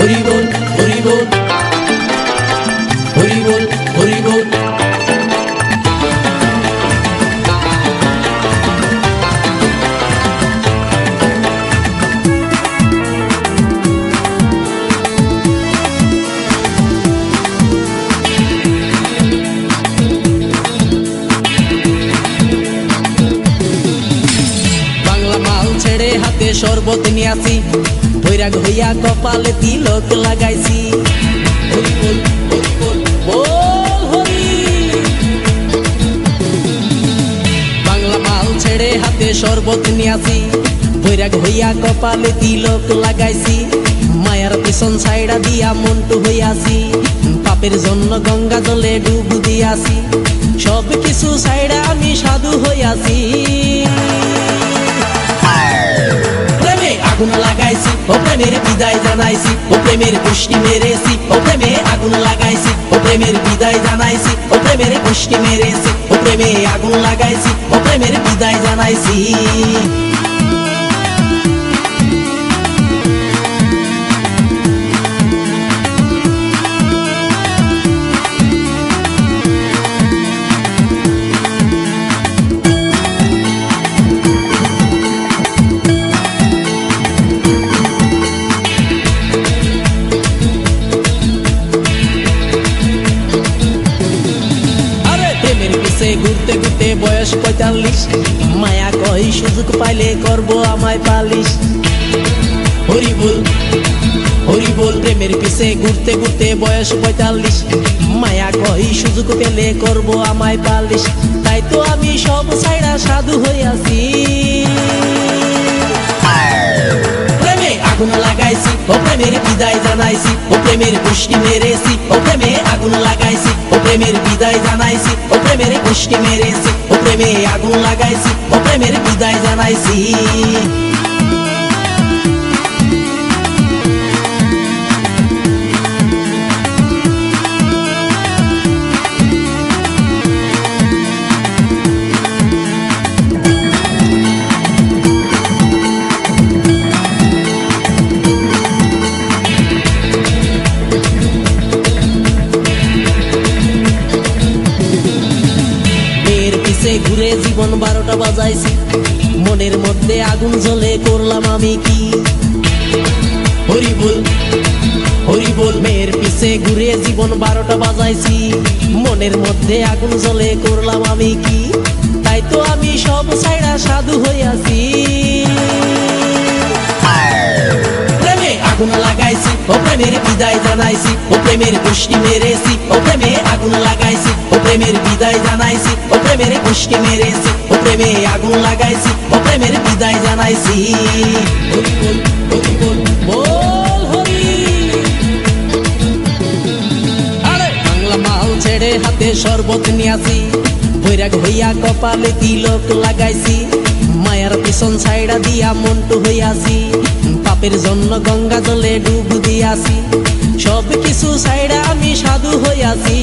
হরি বল হরি বল হরি বল হরি বল। বাংলা মাল ছেড়ে হাতে শরবত নিয়াছি, বৈরাগ হইয়া কপালে তিলক লাগাইছি। হরি বল হরি বল বল হরি। বাংলা মাল ছেড়ে হাতে শরবত নিয়াছি, বৈরাগ হইয়া কপালে তিলক লাগাইছি। মায়ার পিছন ছাইড়া দিয়া মন্টু হইয়াছি, পাপের জন্য গঙ্গা জলে ডুব দিয়াছি। সব কিছু ছাইড়া আমি সাধু হইয়াছি। আগুন লাগাইছি ও প্রেমের বিদায় জানাইছি, ও প্রেমের পুষ্টি মেরেছি, ও প্রেমে আগুন লাগাইছি, ও প্রেমের বিদায় জানাইছি, ও প্রেমের পুষ্টি মেরেছি, ও প্রেমে আগুন লাগাইছি, ও প্রেমের বিদায় জানাইছি। ঘুরতে ঘুরতে বয়স ৪৫, মায়া কই সুযোগ পাইলে করব আমায় পালিশ। হরি বল হরি বল। প্রেমের পিছে ঘুরতে ঘুরতে বয়স ৪৫, মায়া কই সুযোগ পেলে করব আমায় পালিশ। তাই তো আমি সব ছাইড়া সাধু হইয়াছি। আগুন লাগাইছি ও প্রেমের বিদায় জানাইছি, ও প্রেমের পুষ্টি মেরেছি, ও প্রেমে আগুন লাগাইছি, ও প্রেমের বিদায় জানাইছি, ও প্রেমের পুষ্টি মেরেছি, ও প্রেমে আগুন লাগাইছি, ও প্রেমের বিদায় জানাইছি। ঘুরে জীবন ১২টা বাজাইছি, মনের মধ্যে আগুন জ্বলে করলাম আমি কি। হরি বল হরি বল। মেয়ের পিছে ঘুরে জীবন ১২টা বাজাইছি, মনের মধ্যে আগুন জ্বলে করলাম আমি কি। তাই তো আমি সব ছাইড়া সাধু হইয়াছি। আগুন লাগাইছি ও প্রেমের বিদায় জানাইছি, ও প্রেমের পুষ্টি মেরেছি, ও প্রেমে আগুন লাগাইছি, ও প্রেমের বিদায় জানাইছি, ও প্রেমের পুষ্টি মেরেছি, ও প্রেমে আগুন লাগাইছি, ও প্রেমের বিদায় জানাইছি। হরি বল হরি বল বল হরি। আরে বাংলা মাল ছেড়ে হাতে শরবত নিয়াছি, বৈরাগ হইয়া কপালে তিলক লাগাইছি। মায়ার পিছন ছাইড়া দিয়া মন্টু হইয়াছি, পাপের জন্য গঙ্গা জলে ডুব দিয়াছি। সব কিছু ছাইড়া আমি সাধু হইয়াছি।